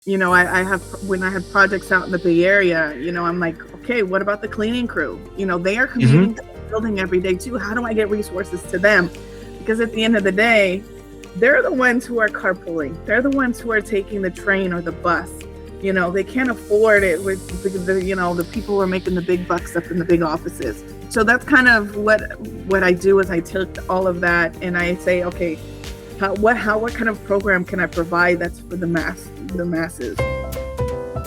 I have, when I had projects out in the Bay Area, I'm like, okay, what about the cleaning crew? They are Hmm. commuting to the building every day too. How do I get resources to them? Because at the end of the day, they're the ones who are carpooling. They're the ones who are taking the train or the bus. They can't afford it with the people who are making the big bucks up in the big offices. So that's kind of what I do is I take all of that and I say, okay, what kind of program can I provide that's for the masses?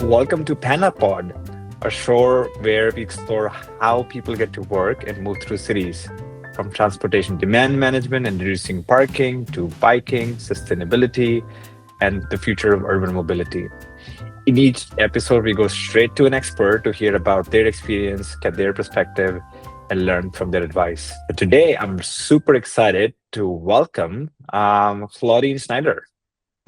Welcome to PandaPod, a show where we explore how people get to work and move through cities, from transportation demand management and reducing parking to biking, sustainability, and the future of urban mobility. In each episode, we go straight to an expert to hear about their experience, get their perspective, and learn from their advice. But today, I'm super excited to welcome Claudine Schneider.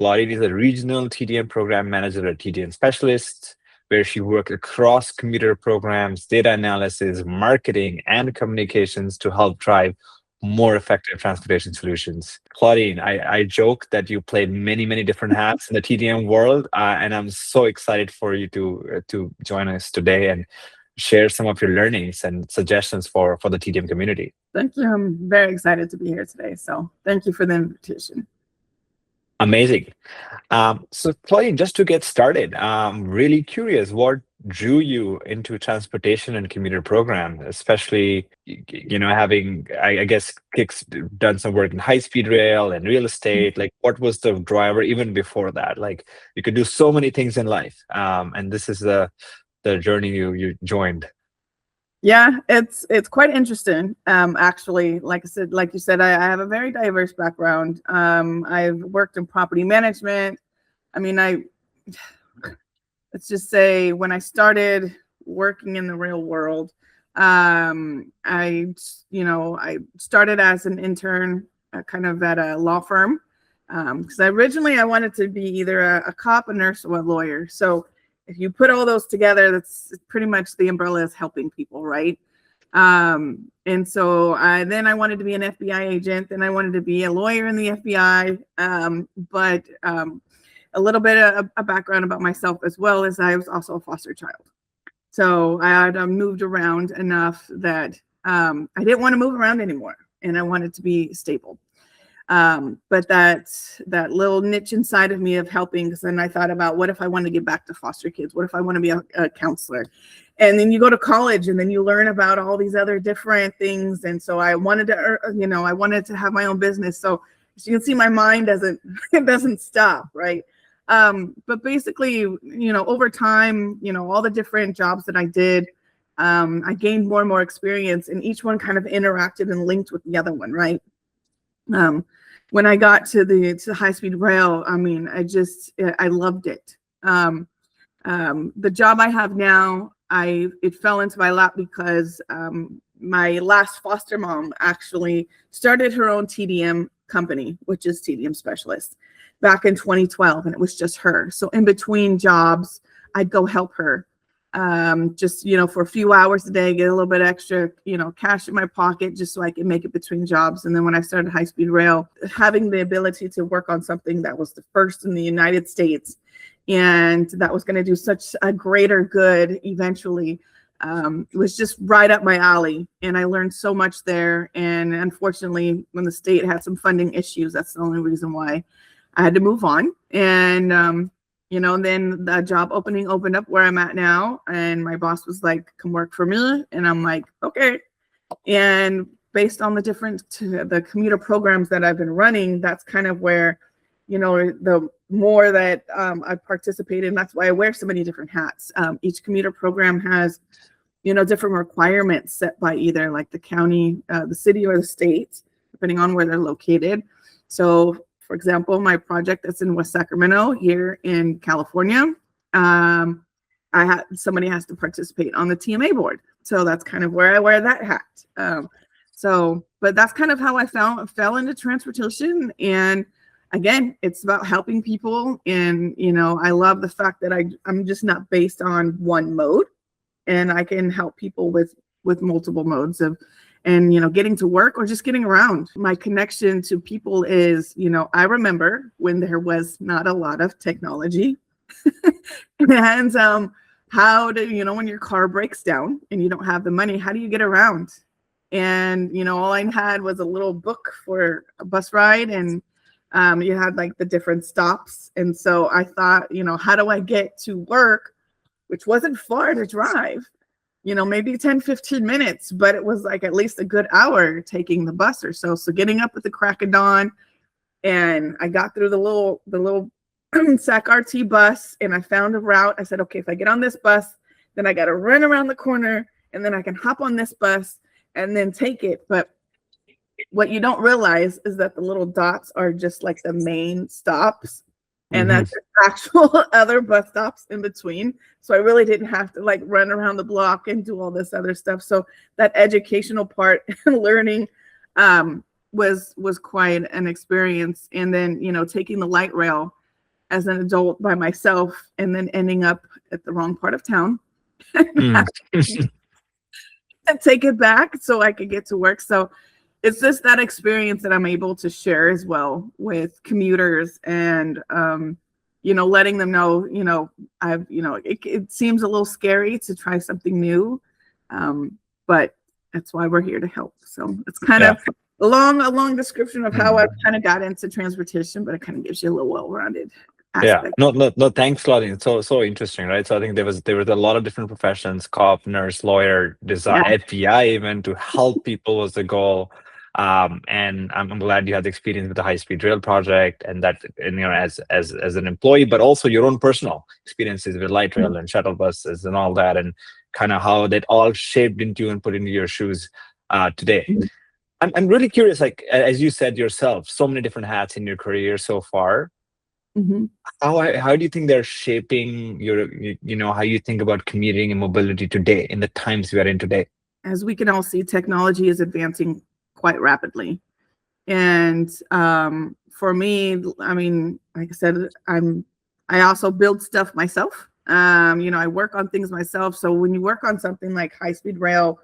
Claudine is a regional TDM program manager at TDM Specialists, where she works across commuter programs, data analysis, marketing, and communications to help drive more effective transportation solutions. Claudine, I joke that you played many, many different hats in the TDM world, and I'm so excited for you to join us today and share some of your learnings and suggestions for the TDM community. Thank you. I'm very excited to be here today. So thank you for the invitation. Amazing. So, Claudine, just to get started, I'm really curious what drew you into transportation and commuter program, especially, having, I guess, Kicks done some work in high speed rail and real estate. Like, what was the driver even before that? Like, you could do so many things in life, and this is the journey you joined. Yeah, it's quite interesting. Actually, like you said, I have a very diverse background. I've worked in property management. I mean, let's just say when I started working in the real world, I started as an intern, kind of at a law firm, because originally I wanted to be either a cop, a nurse, or a lawyer. So if you put all those together, that's pretty much the umbrella is helping people, right? And so then I wanted to be an FBI agent, then I wanted to be a lawyer in the FBI. But a little bit of a background about myself as well as I was also a foster child. So I had moved around enough that I didn't want to move around anymore, and I wanted to be stable. But that little niche inside of me of helping, because then I thought about what if I want to get back to foster kids? What if I want to be a counselor? And then you go to college and then you learn about all these other different things. And so I wanted to, I wanted to have my own business. So as you can see, my mind doesn't, it doesn't stop, right? But basically, over time, all the different jobs that I did, I gained more and more experience, and each one kind of interacted and linked with the other one, right? When I got to the high speed rail, I mean, I loved it. The job I have now, it fell into my lap because my last foster mom actually started her own TDM company, which is TDM Specialist, back in 2012, and it was just her. So in between jobs, I'd go help her, just for a few hours a day, get a little bit extra cash in my pocket just so I could make it between jobs. And then when I started high speed rail, having the ability to work on something that was the first in the United States and that was going to do such a greater good eventually, it was just right up my alley, and I learned so much there. And unfortunately, when the state had some funding issues, that's the only reason why I had to move on. And then the job opened up where I'm at now, and my boss was like, come work for me. And I'm like, okay. And based on the commuter programs that I've been running, that's kind of where, the more that I participate in, that's why I wear so many different hats. Each commuter program has, different requirements set by either like the county, the city, or the state, depending on where they're located. So for example, my project that's in West Sacramento here in California, somebody has to participate on the TMA board. So that's kind of where I wear that hat. But that's kind of how I fell into transportation. And again, it's about helping people. And, I love the fact that I'm just not based on one mode, and I can help people with multiple modes of, and, getting to work or just getting around. My connection to people is, I remember when there was not a lot of technology. And how do you know when your car breaks down and you don't have the money, how do you get around? And all I had was a little book for a bus ride, and you had like the different stops. And so I thought, how do I get to work, which wasn't far to drive, maybe 10-15 minutes, but it was like at least a good hour taking the bus or so. So getting up at the crack of dawn, and I got through the little SAC RT bus, and I found a route. I said, okay, if I get on this bus, then I got to run around the corner, and then I can hop on this bus and then take it. But what you don't realize is that the little dots are just like the main stops, and that's actual other bus stops in between. So I really didn't have to like run around the block and do all this other stuff. So that educational part and learning was quite an experience. And then, taking the light rail as an adult by myself, and then ending up at the wrong part of town and take it back so I could get to work. So it's just that experience that I'm able to share as well with commuters, and letting them know, it seems a little scary to try something new, but that's why we're here to help. So it's kind of a long description of how I've kind of got into transportation, but it kind of gives you a little well-rounded aspect. No, thanks, Claudine. It's so interesting, right? So I think there was a lot of different professions: cop, nurse, lawyer, design, FBI, even, to help people was the goal. And I'm glad you had the experience with the high-speed rail project, and that, as an employee, but also your own personal experiences with light rail and shuttle buses and all that, and kind of how that all shaped into you and put into your shoes today. I'm really curious, like, as you said yourself, so many different hats in your career so far. How do you think they're shaping your, how you think about commuting and mobility today in the times we are in today? As we can all see, technology is advancing quite rapidly. And for me, I mean, like I said, I also build stuff myself. I work on things myself. So when you work on something like high-speed rail,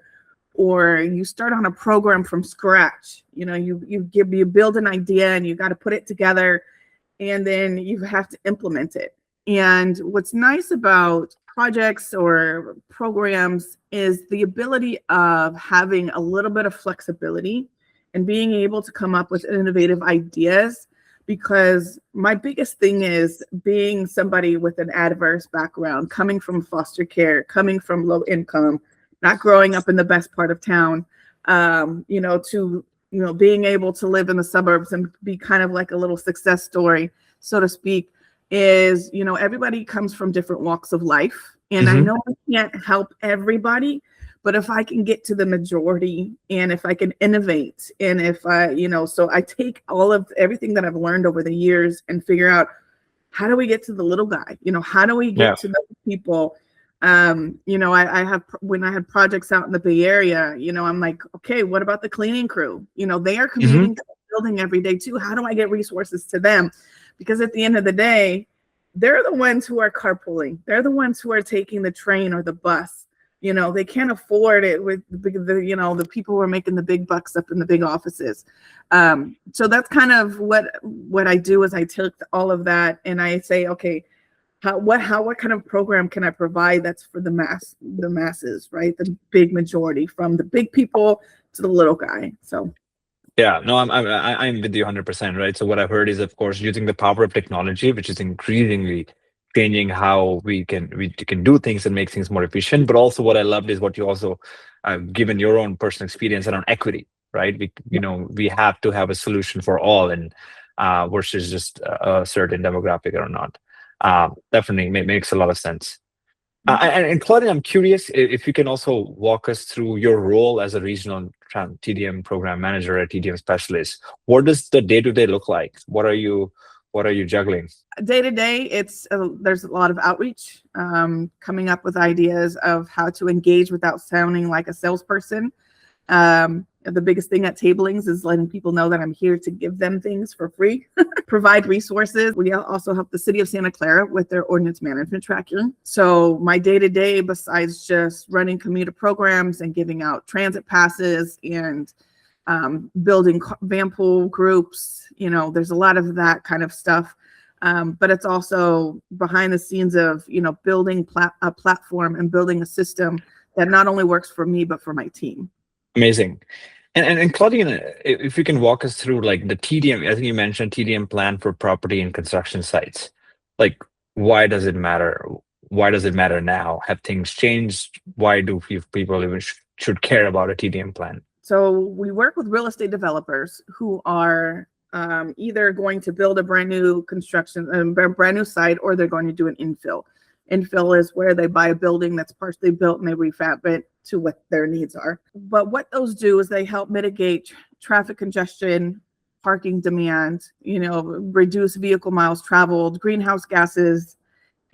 or you start on a program from scratch, you build an idea and you got to put it together, and then you have to implement it. And what's nice about projects or programs is the ability of having a little bit of flexibility and being able to come up with innovative ideas. Because my biggest thing is being somebody with an adverse background, coming from foster care, coming from low income, not growing up in the best part of town, to being able to live in the suburbs and be kind of like a little success story, so to speak, is, everybody comes from different walks of life. And I know I can't help everybody, but if I can get to the majority, and if I can innovate, and if I, so I take all of everything that I've learned over the years and figure out, how do we get to the little guy? How do we get to those people? I have, when I had projects out in the Bay Area, I'm like, okay, what about the cleaning crew? They are commuting to the building every day too. How do I get resources to them? Because at the end of the day, they're the ones who are carpooling. They're the ones who are taking the train or the bus. They can't afford it with the people who are making the big bucks up in the big offices. So that's kind of what I do, is I take all of that and I say, okay, what kind of program can I provide that's for the masses, right? The big majority, from the big people to the little guy. So yeah, no, I'm with you 100%, right? So what I've heard is, of course, using the power of technology, which is increasingly changing how we can do things and make things more efficient. But also, what I loved is what you also given your own personal experience around equity, right? We have to have a solution for all, and versus just a certain demographic or not. Definitely makes a lot of sense. And Claudine, I'm curious if you can also walk us through your role as a regional TDM program manager, a TDM specialist. What does the day-to-day look like? What are you juggling? Day to day, there's a lot of outreach, coming up with ideas of how to engage without sounding like a salesperson. The biggest thing at tablings is letting people know that I'm here to give them things for free, provide resources. We also help the city of Santa Clara with their ordinance management tracking. So my day-to-day, besides just running commuter programs and giving out transit passes and building van pool groups, there's a lot of that kind of stuff. But it's also behind the scenes of, building a platform and building a system that not only works for me, but for my team. Amazing. And Claudine, if you can walk us through like the TDM, I think you mentioned TDM plan for property and construction sites. Like, why does it matter? Why does it matter now? Have things changed? Why do people even should care about a TDM plan? So we work with real estate developers who are either going to build a brand new construction, a brand new site, or they're going to do an infill. Infill is where they buy a building that's partially built and they refab it to what their needs are. But what those do is they help mitigate traffic congestion, parking demand, reduce vehicle miles traveled, greenhouse gases.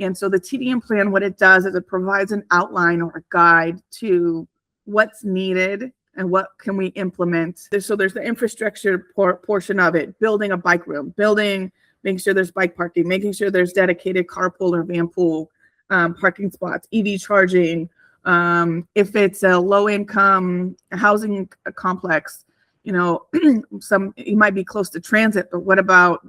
And so the TDM plan, what it does is it provides an outline or a guide to what's needed and what can we implement. So there's the infrastructure portion of it, building a bike room, making sure there's bike parking, making sure there's dedicated carpool or van pool parking spots, EV charging. If it's a low income housing complex, it might be close to transit, but what about,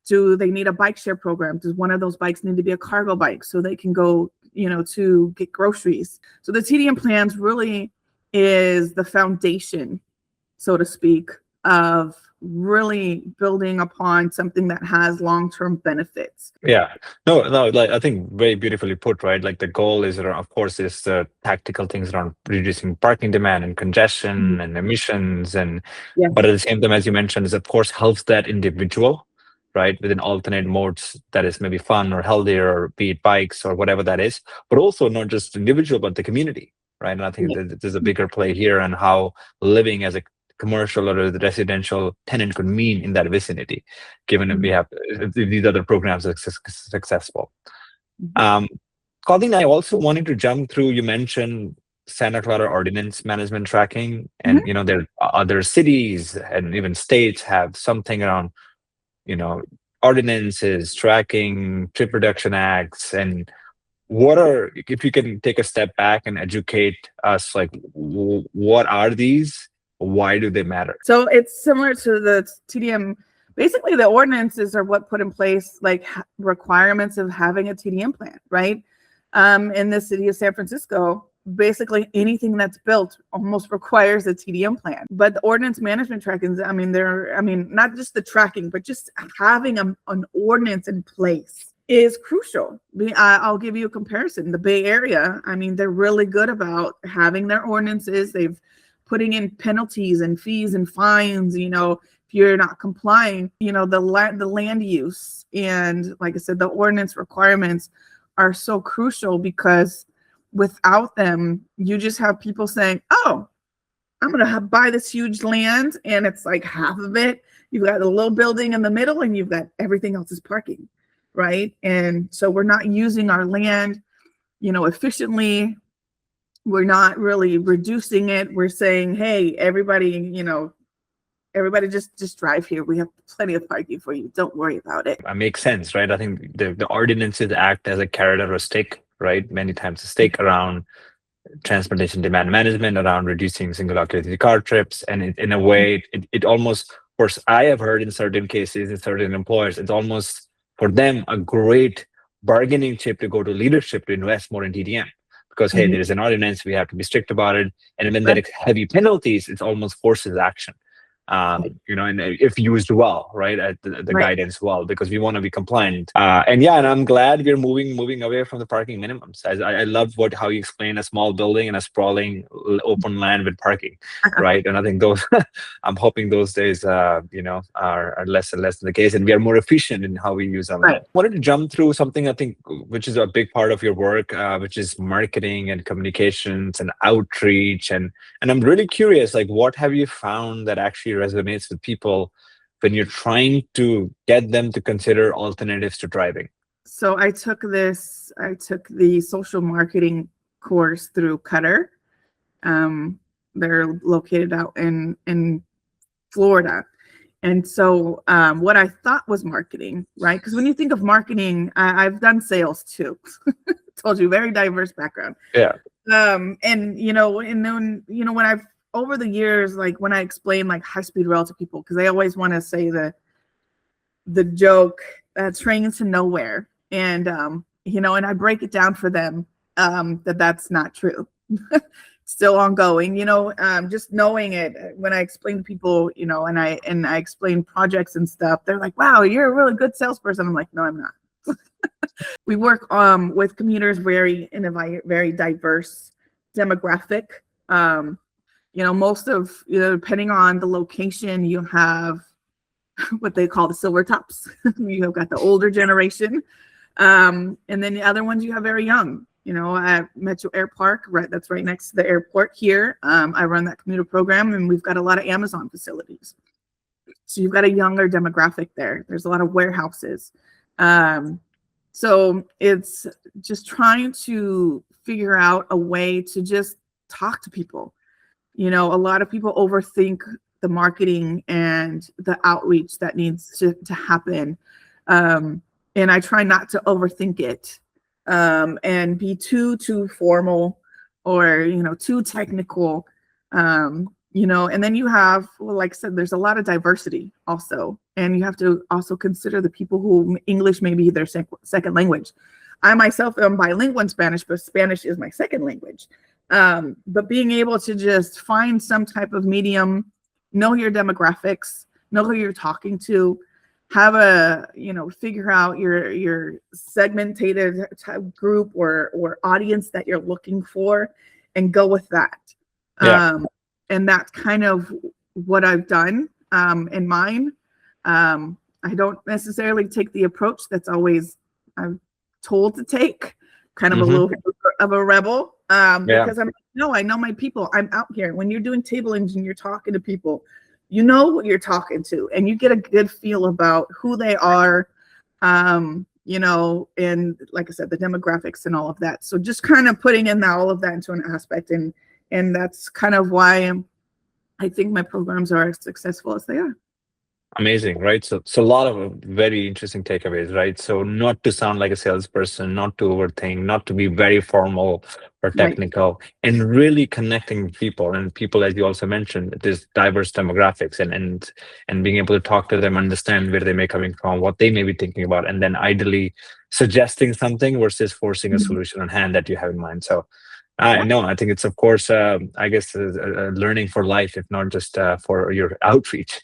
do they need a bike share program? Does one of those bikes need to be a cargo bike so they can go, to get groceries? So the TDM plans really is the foundation, so to speak, of really building upon something that has long-term benefits. Yeah, no, like I think very beautifully put, right? Like the goal is around, of course, is the tactical things around reducing parking demand and congestion and emissions, but at the same time, as you mentioned, is of course helps that individual, right, with an alternate modes that is maybe fun or healthier, or be it bikes or whatever that is, but also not just individual, but the community, right? And I think there's a bigger play here on how living as a commercial or the residential tenant could mean in that vicinity, given that we have these other programs are successful. Claudine, I also wanted to jump through, you mentioned Santa Clara ordinance management tracking, and there are other cities and even states have something around, ordinances, tracking, trip reduction acts, and if you can take a step back and educate us, like what are these? Why do they matter? So it's similar to the TDM. Basically, the ordinances are what put in place like requirements of having a TDM plan, right? In the city of San Francisco, basically anything that's built almost requires a TDM plan. But the ordinance management tracking, not just the tracking, but just having an ordinance in place is crucial. I'll give you a comparison. The Bay Area, they're really good about having their ordinances. They've putting in penalties and fees and fines, if you're not complying, the land use. And like I said, the ordinance requirements are so crucial because without them, you just have people saying, oh, I'm going to buy this huge land. And it's like half of it, you've got a little building in the middle and you've got everything else is parking, right? And so we're not using our land, efficiently. We're not really reducing it. We're saying, hey, everybody just drive here. We have plenty of parking for you. Don't worry about it. That makes sense, right? I think the ordinances act as a carrot or a stick, right? Many times a stick around transportation demand management, around reducing single occupancy car trips. And in a way, it almost, of course, I have heard in certain cases, in certain employers, it's almost for them a great bargaining chip to go to leadership to invest more in TDM. Because, hey, there is an ordinance, we have to be strict about it. And when there are heavy penalties, it almost forces action. And if used well, right, at the guidance well, because we want to be compliant. And I'm glad we're moving away from the parking minimums. I love how you explain a small building and a sprawling open land with parking, right? And I think I'm hoping those days, are less and less the case, and we are more efficient in how we use our land. I wanted to jump through something I think which is a big part of your work, which is marketing and communications and outreach, and I'm really curious, like, what have you found that actually resonates with people when you're trying to get them to consider alternatives to driving? So I took the social marketing course through Cutter. They're located out in Florida. And so what I thought was marketing, right? Because when you think of marketing, I've done sales too. Told you, very diverse background. Yeah. And then when I've over the years, like when I explain like high-speed rail to people, because they always want to say the joke train to nowhere. And, and I break it down for them that's not true. Still ongoing, just knowing it when I explain to people, and I explain projects and stuff, they're like, wow, you're a really good salesperson. I'm like, no, I'm not. We work with commuters in a very diverse demographic. Most of, depending on the location, you have what they call the silver tops. You've got the older generation. And then the other ones you have very young. At Metro Air Park, right, that's right next to the airport here. I run that commuter program, and we've got a lot of Amazon facilities. So you've got a younger demographic there. There's a lot of warehouses. So it's just trying to figure out a way to just talk to people. A lot of people overthink the marketing and the outreach that needs to happen. And I try not to overthink it. And be too formal or, too technical, and then you have, well, like I said, there's a lot of diversity also. And you have to also consider the people who English may be their second language. I myself am bilingual in Spanish, but Spanish is my second language. But being able to just find some type of medium, know your demographics, know who you're talking to, have figure out your segmented type group or audience that you're looking for and go with that. Yeah. And that's kind of what I've done in mine. I don't necessarily take the approach that's always I'm told to take, kind of a little bit of a rebel, because I know my people. I'm out here. When you're doing table engine, you're talking to people. You know who you're talking to, and you get a good feel about who they are, and like I said, the demographics and all of that. So just kind of putting in all of that into an aspect, and that's kind of why I think my programs are as successful as they are. Amazing, right? So a lot of very interesting takeaways, right? So not to sound like a salesperson, not to overthink, not to be very formal or technical, right. And really connecting with people. And people, as you also mentioned, there's diverse demographics and being able to talk to them, understand where they may be coming from, what they may be thinking about, and then ideally suggesting something versus forcing a solution on hand that you have in mind. So I think it's, of course, I guess, a learning for life, if not just for your outreach.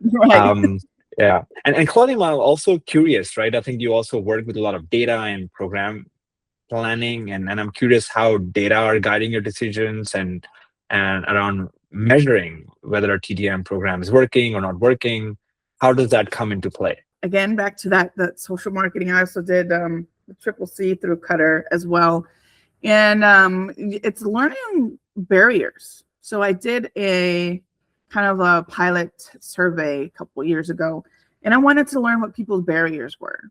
Right. Yeah. And Claudine, I'm also curious, right? I think you also work with a lot of data and program planning, and I'm curious how data are guiding your decisions and around measuring whether a TDM program is working or not working. How does that come into play? Again, back to that social marketing. I also did the CCC through Cutter as well. And it's learning barriers. So I did a kind of a pilot survey a couple years ago, and I wanted to learn what people's barriers were.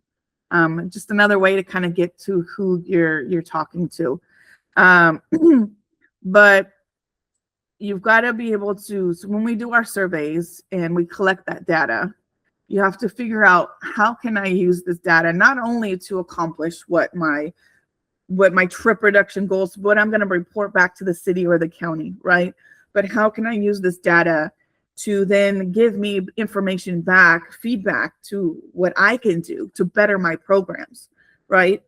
Just another way to kind of get to who you're talking to. But you've got to be able to, so when we do our surveys and we collect that data, you have to figure out, how can I use this data not only to accomplish what my trip reduction goals, what I'm going to report back to the city or the county, right? But how can I use this data to then give me information back, feedback to what I can do to better my programs, right?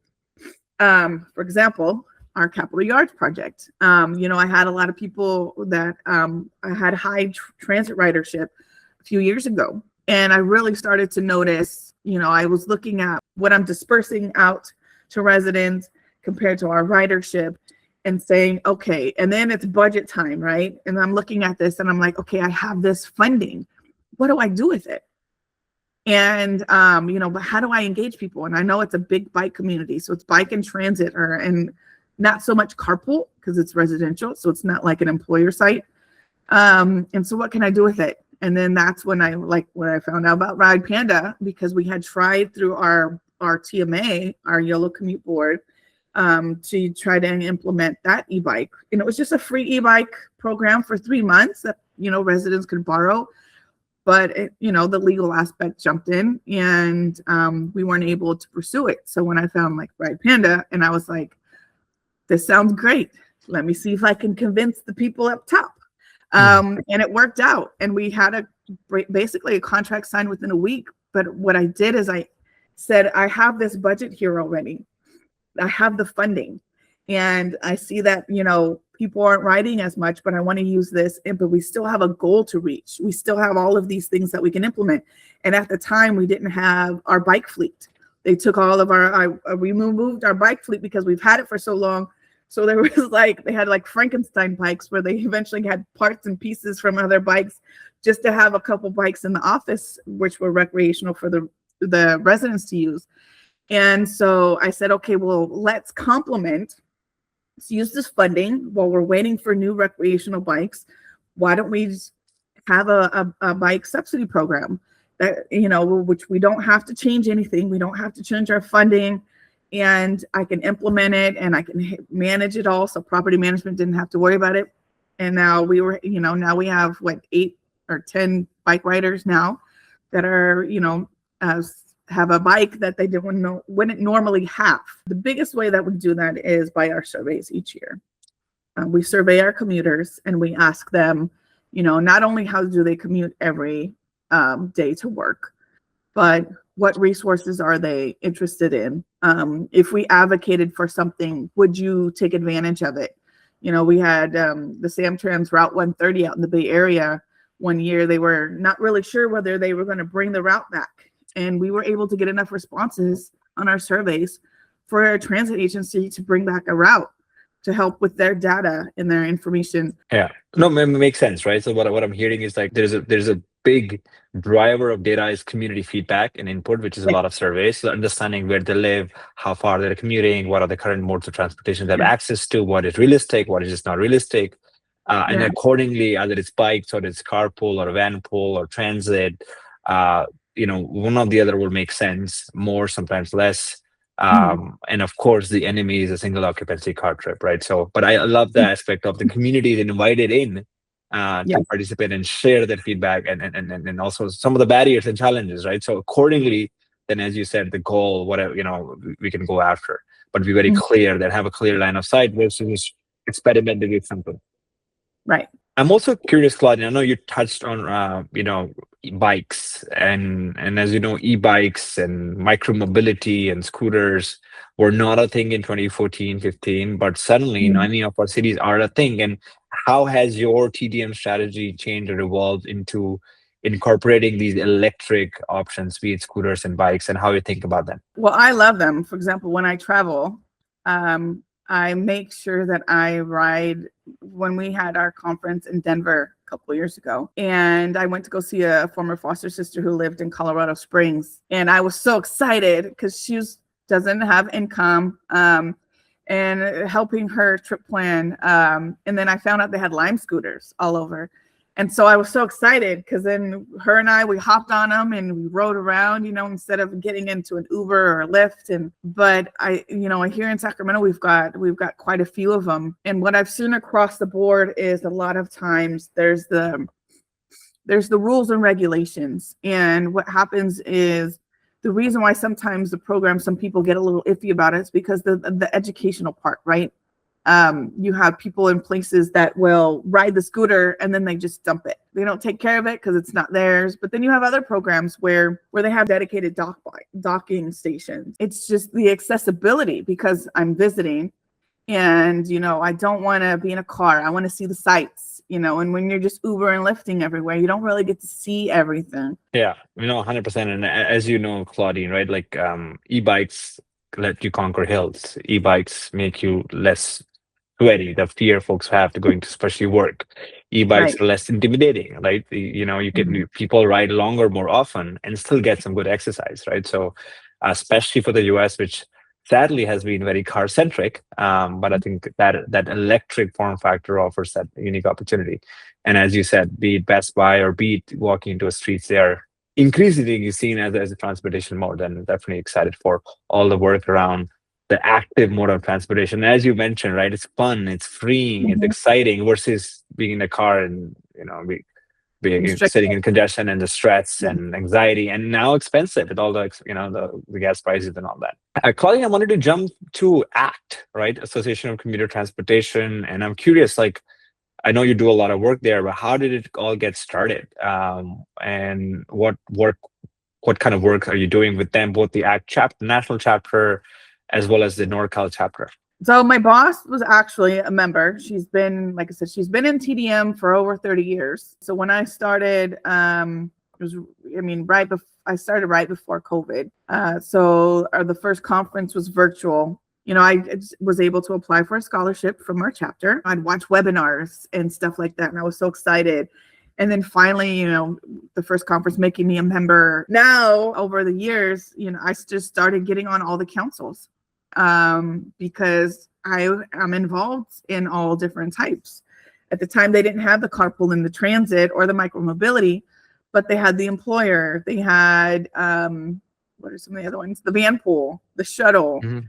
For example, our Capitol Yards project. I had a lot of people that I had high transit ridership a few years ago. And I really started to notice, I was looking at what I'm dispersing out to residents compared to our ridership, and saying, okay, and then it's budget time, right? And I'm looking at this and I'm like, okay, I have this funding. What do I do with it? And, but how do I engage people? And I know it's a big bike community. So it's bike and transit, and not so much carpool because it's residential. So it's not like an employer site. And so what can I do with it? And then that's when I found out about Ridepanda, because we had tried through our TMA, our Yellow Commute Board, to try to implement that e-bike. And it was just a free e-bike program for 3 months that, residents could borrow. But, the legal aspect jumped in, and we weren't able to pursue it. So when I found Ridepanda, and I was like, this sounds great. Let me see if I can convince the people up top. And it worked out. And we had basically a contract signed within a week. But what I did is I said, I have this budget here already. I have the funding. And I see that, people aren't riding as much, but I want to use this. But we still have a goal to reach. We still have all of these things that we can implement. And at the time, we didn't have our bike fleet. They took all of we moved our bike fleet because we've had it for so long. So there was they had Frankenstein bikes where they eventually had parts and pieces from other bikes just to have a couple bikes in the office, which were recreational for the residents to use. And so I said, okay, well, let's use this funding while we're waiting for new recreational bikes. Why don't we have a bike subsidy program that, which we don't have to change anything. We don't have to change our funding, and I can implement it and I can manage it all. So property management didn't have to worry about it. And now now we have 8 or 10 bike riders now that are, have a bike that they wouldn't normally have. The biggest way that we do that is by our surveys each year. We survey our commuters and we ask them, not only how do they commute every day to work, but what resources are they interested in? If we advocated for something, would you take advantage of it? We had the Samtrans Route 130 out in the Bay Area one year. They were not really sure whether they were going to bring the route back. And we were able to get enough responses on our surveys for a transit agency to bring back a route to help with their data and their information. Yeah, no, it makes sense, right? So what I'm hearing is there's a big driver of data is community feedback and input, which is a lot of surveys. So understanding where they live, how far they're commuting, what are the current modes of transportation they have access to, what is realistic, what is just not realistic, and accordingly, either it's bikes or it's carpool or van pool or transit. One or the other will make sense, more, sometimes less. And of course, the enemy is a single occupancy car trip, right? So, but I love the aspect of the community that invited in to participate and share their feedback and also some of the barriers and challenges, right? So accordingly, then as you said, the goal, whatever, we can go after, but be very clear, that have a clear line of sight versus experimenting with something. Right. I'm also curious, Claudine, I know you touched on, bikes and as you know, e-bikes and micromobility and scooters were not a thing in 2014, 15, but suddenly many of our cities are a thing. And how has your TDM strategy changed or evolved into incorporating these electric options, be it scooters and bikes, and how you think about them? Well, I love them. For example, when I travel, I make sure that I ride. When we had our conference in Denver a couple of years ago, and I went to go see a former foster sister who lived in Colorado Springs, and I was so excited because she doesn't have income, and helping her trip plan. And then I found out they had Lime scooters all over. And so I was so excited because then her and we hopped on them and we rode around, instead of getting into an Uber or a Lyft. But here in Sacramento, we've got quite a few of them. And what I've seen across the board is a lot of times there's the rules and regulations. And what happens is the reason why sometimes the program, some people get a little iffy about it is because the educational part, right? You have people in places that will ride the scooter and then they just dump it. They don't take care of it because it's not theirs. But then you have other programs where they have dedicated docking stations. It's just the accessibility because I'm visiting and, I don't want to be in a car. I want to see the sights, and when you're just Uber and Lyfting everywhere, you don't really get to see everything. Yeah, 100%. And as you know, Claudine, right? E-bikes let you conquer hills. E-bikes make you less sweaty, the fear folks have to going to especially work. E-bikes are less intimidating, right? You can people ride longer, more often, and still get some good exercise, right? So, especially for the US, which sadly has been very car centric, but I think that electric form factor offers that unique opportunity. And as you said, be it Best Buy or be it walking into a streets, they are increasingly seen as a transportation mode, and definitely excited for all the work around the active mode of transportation. As you mentioned, right, it's fun, it's freeing, it's exciting versus being in a car and being sitting in congestion and the stress and anxiety, and now expensive with all the the gas prices and all that. Claudine, I wanted to jump to ACT, right, Association of Commuter Transportation, and I'm curious, I know you do a lot of work there, but how did it all get started? And what work what kind of work are you doing with them, both the national chapter as well as the NorCal chapter? So my boss was actually a member. She's been, like I said, she's been in TDM for over 30 years. So when I started, I started right before COVID. The first conference was virtual. I was able to apply for a scholarship from our chapter. I'd watch webinars and stuff like that, and I was so excited. And then finally, the first conference making me a member. Now, over the years, I just started getting on all the councils because I am involved in all different types. At the time, they didn't have the carpool and the transit or the micromobility, but they had the employer. They had, what are some of the other ones? The van pool, the shuttle. Mm-hmm.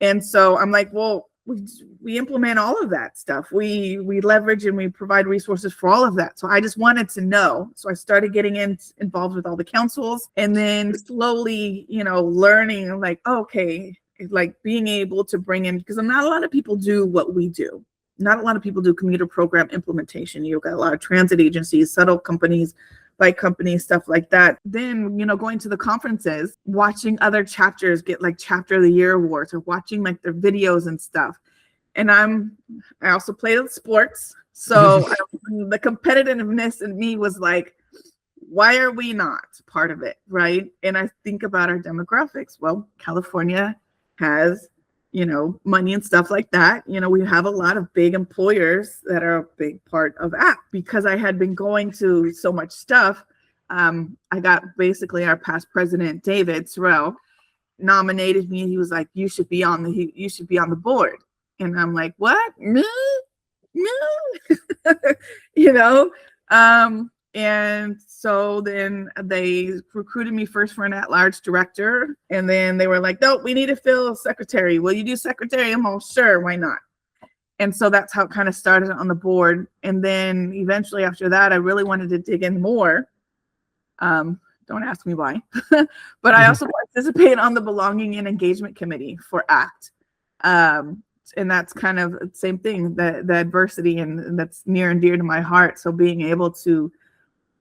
And so I'm like, well, we implement all of that stuff. We leverage and we provide resources for all of that. So I just wanted to know. So I started getting involved with all the councils, and then slowly, learning like, okay, like being able to bring in, because not a lot of people do what we do. Not a lot of people do commuter program implementation. You've got a lot of transit agencies, shuttle companies, bike companies, stuff like that. Then, going to the conferences, watching other chapters get like chapter of the year awards, or watching like their videos and stuff. And I also play sports. So the competitiveness in me was like, why are we not part of it? Right. And I think about our demographics. Well, California has, money and stuff like that. We have a lot of big employers that are a big part of ACT. Because I had been going to so much stuff, I got basically our past president, David Sorrell, nominated me. He was like, you should be on the board. And I'm like, what? No. And so then they recruited me first for an at-large director. And then they were like, no, we need to fill secretary. Will you do secretary? I'm all, sure, why not? And so that's how it kind of started on the board. And then eventually after that, I really wanted to dig in more. Don't ask me why. But I also participate on the Belonging and Engagement Committee for ACT. And that's kind of the same thing, the adversity, and that's near and dear to my heart. So being able to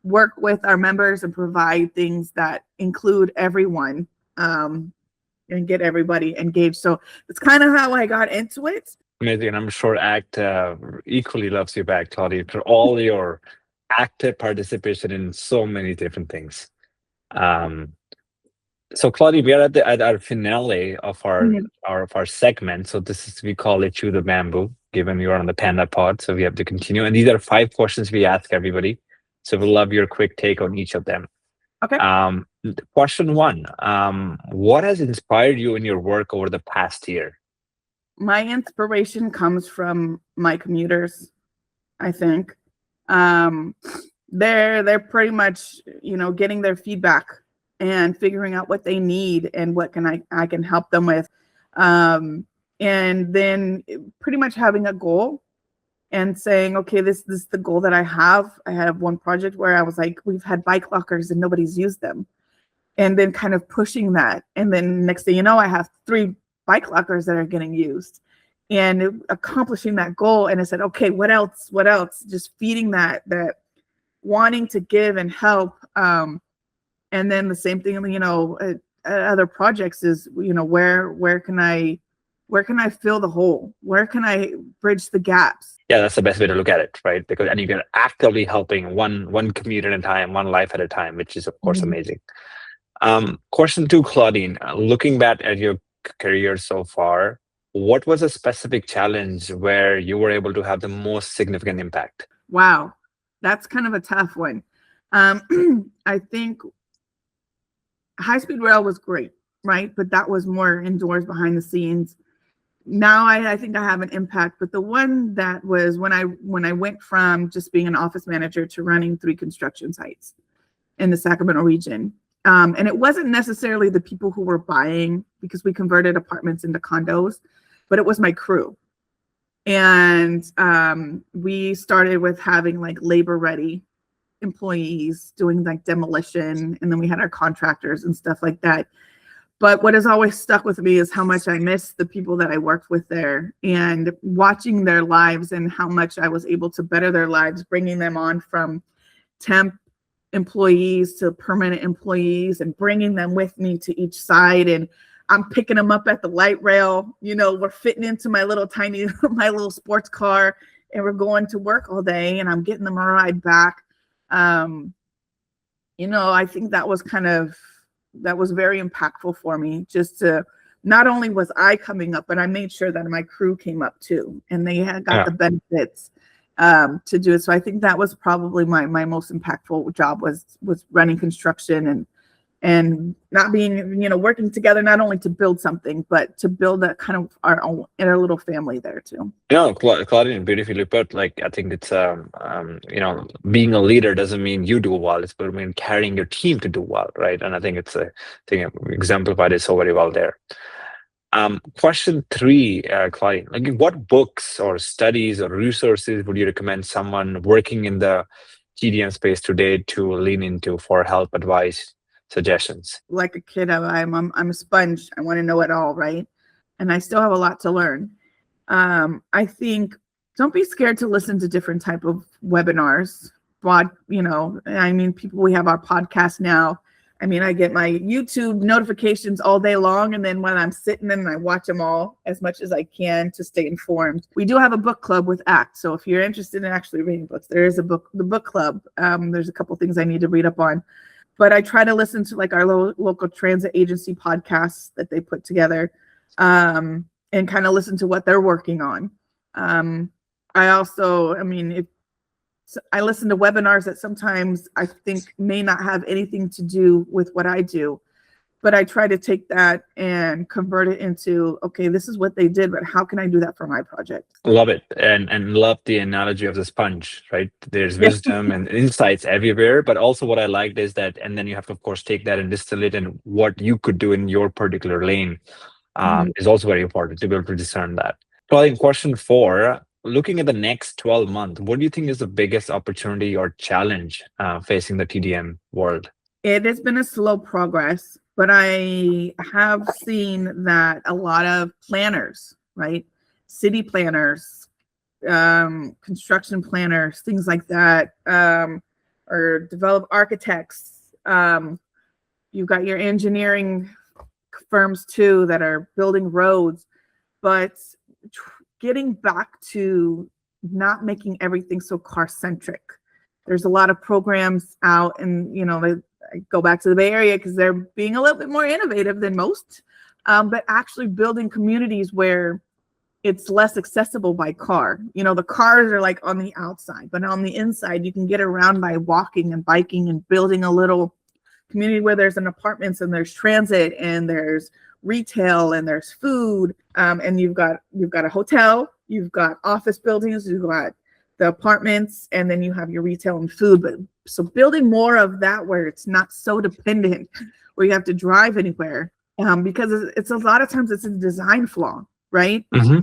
work with our members and provide things that include everyone, and get everybody engaged. So it's kind of how I got into it. Amazing. And I'm sure ACT equally loves you back, Claudine, for all your active participation in so many different things. So Claudine, we are at our finale of our segment. So we call it Chew the Bamboo, given you're on the PandaPod. So we have to continue. And these are 5 questions we ask everybody. So we'll love your quick take on each of them. Okay. Question 1, what has inspired you in your work over the past year? My inspiration comes from my commuters, I think. They're pretty much, getting their feedback and figuring out what they need and what I can help them with. And then pretty much having a goal and saying, okay, this is the goal that I have. I have one project where I was like, we've had bike lockers and nobody's used them. And then kind of pushing that. And then next thing you know, I have 3 bike lockers that are getting used, and accomplishing that goal. And I said, okay, what else? Just feeding that wanting to give and help. And then the same thing, at other projects is, where can I fill the hole? Where can I bridge the gaps? Yeah, that's the best way to look at it, right? And you're actively helping one commute at a time, one life at a time, which is of course amazing. Question 2, Claudine, looking back at your career so far, what was a specific challenge where you were able to have the most significant impact? Wow, that's kind of a tough one. I think high-speed rail was great, right? But that was more indoors, behind the scenes. Now I think I have an impact, but the one that was when I went from just being an office manager to running 3 construction sites in the Sacramento region. And it wasn't necessarily the people who were buying, because we converted apartments into condos, but it was my crew. And we started with having like labor ready employees doing like demolition, and then we had our contractors and stuff like that. But what has always stuck with me is how much I miss the people that I worked with there, and watching their lives and how much I was able to better their lives, bringing them on from temp employees to permanent employees and bringing them with me to each side. And I'm picking them up at the light rail. We're fitting into my little sports car, and we're going to work all day, and I'm getting them a ride back. I think that was very impactful for me, just to, not only was I coming up, but I made sure that my crew came up too, and they had got the benefits to do it. So I think that was probably my most impactful job, was running construction and not being, working together, not only to build something, but to build that kind of our own inner little family there too. Claudine, beautifully put. Like, I think it's, being a leader doesn't mean you do well. It's about carrying your team to do well, right? And I think it's exemplified it so very well there. Question 3, Claudine, like, what books or studies or resources would you recommend someone working in the TDM space today to lean into for help, advice, suggestions? Like a kid, I'm a sponge. I want to know it all, right? And I still have a lot to learn. I think, don't be scared to listen to different type of webinars. People, we have our podcast now. I get my YouTube notifications all day long, and then when I'm sitting and I watch them all as much as I can to stay informed. We do have a book club with ACT, so if you're interested in actually reading books, there is the book club. There's a couple things I need to read up on, but I try to listen to like our local transit agency podcasts that they put together, and kind of listen to what they're working on. I also, I listen to webinars that sometimes I think may not have anything to do with what I do, but I try to take that and convert it into, okay, this is what they did, but how can I do that for my project? Love it. And love the analogy of the sponge, right? There's wisdom and insights everywhere, but also what I liked is that, and then you have to, of course, take that and distill it, and what you could do in your particular lane is also very important to be able to discern that. So I think question 4, looking at the next 12 months, what do you think is the biggest opportunity or challenge facing the TDM world? It has been a slow progress, but I have seen that a lot of planners, right? City planners, construction planners, things like that, or develop architects. You've got your engineering firms too that are building roads, but getting back to not making everything so car centric. There's a lot of programs out, and I go back to the Bay Area because they're being a little bit more innovative than most, but actually building communities where it's less accessible by car. The cars are like on the outside, but on the inside, you can get around by walking and biking and building a little community where there's an apartments and there's transit and there's retail and there's food, and you've got a hotel, you've got office buildings, you've got the apartments, and then you have your retail and food. But so building more of that where it's not so dependent, where you have to drive anywhere, because it's a lot of times it's a design flaw, right? Mm-hmm.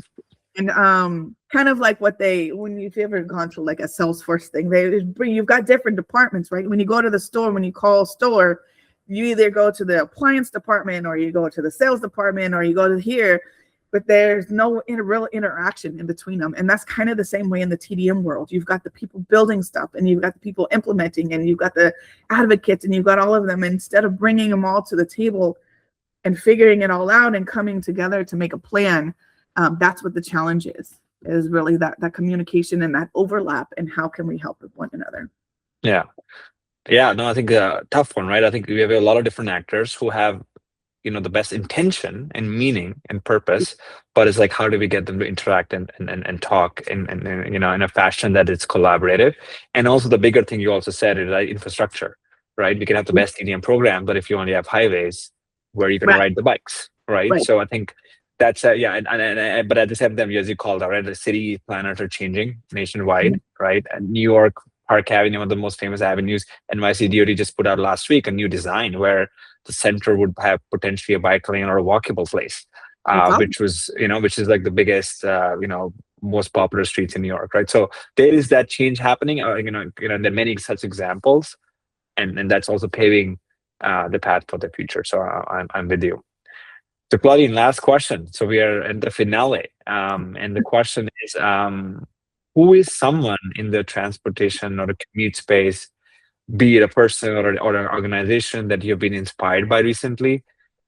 And kind of like when you've ever gone to like a Salesforce thing, you've got different departments, right? When you go to the store, when you call a store, you either go to the appliance department, or you go to the sales department, or you go to here, but there's no real interaction in between them. And that's kind of the same way in the TDM world. You've got the people building stuff, and you've got the people implementing, and you've got the advocates, and you've got all of them. And instead of bringing them all to the table and figuring it all out and coming together to make a plan, that's what the challenge is really that communication and that overlap, and how can we help with one another? Yeah, no, I think a tough one, right? I think we have a lot of different actors who have, the best intention and meaning and purpose, but it's like, how do we get them to interact and talk in a fashion that is collaborative? And also the bigger thing you also said is infrastructure, right? We can have the best TDM program, but if you only have highways, where are you going to ride the bikes, right? So I think that's but at the same time, as you called out, right, the city planners are changing nationwide, right? And New York, Park Avenue, one of the most famous avenues, NYC DOT just put out last week a new design where the center would have potentially a bike lane or a walkable place, which is like the biggest, most popular streets in New York, right? So there is that change happening. There are many such examples, and that's also paving the path for the future. So I'm with you. So Claudine, last question. So we are in the finale, and the question is, who is someone in the transportation or the commute space be it a person or an organization that you've been inspired by recently,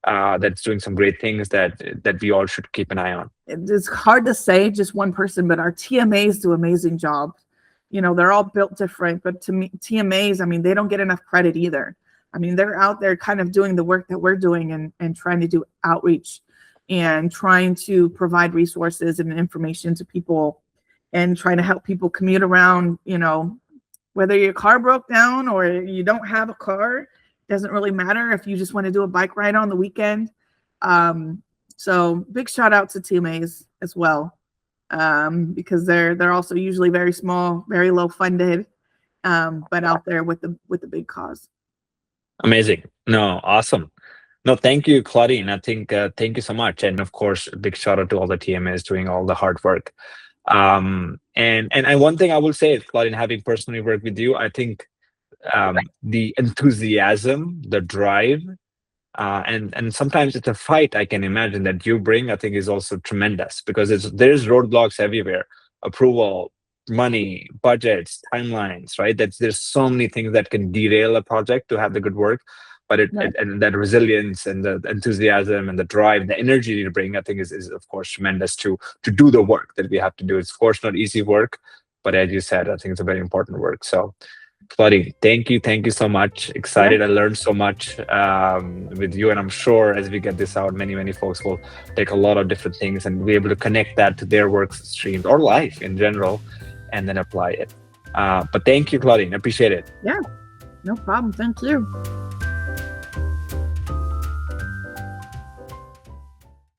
that's doing some great things that we all should keep an eye on? It's hard to say just one person, but our TMAs do amazing jobs. They're all built different, but to me, TMAs, I mean, they don't get enough credit either. I mean, they're out there kind of doing the work that we're doing and trying to do outreach and trying to provide resources and information to people and trying to help people commute around, whether your car broke down or you don't have a car, doesn't really matter if you just want to do a bike ride on the weekend. So big shout out to TMAs as well, because they're also usually very small, very low funded, but out there with the big cause. Amazing. No, awesome. No, thank you, Claudine. I think thank you so much, and of course, a big shout out to all the TMAs doing all the hard work. And one thing I will say, Claudine, having personally worked with you, I think the enthusiasm, the drive, and sometimes it's a fight, I can imagine, that you bring, I think is also tremendous, because there's roadblocks everywhere: approval, money, budgets, timelines, right? There's so many things that can derail a project to have the good work. But and that resilience and the enthusiasm and the drive, the energy you bring, I think is of course tremendous to do the work that we have to do. It's of course not easy work, but as you said, I think it's a very important work. So Claudine, thank you so much. Excited. I learned so much with you, and I'm sure as we get this out, many folks will take a lot of different things and be able to connect that to their work streams or life in general, and then apply it. But thank you, Claudine. Appreciate it. Yeah, no problem. Thank you.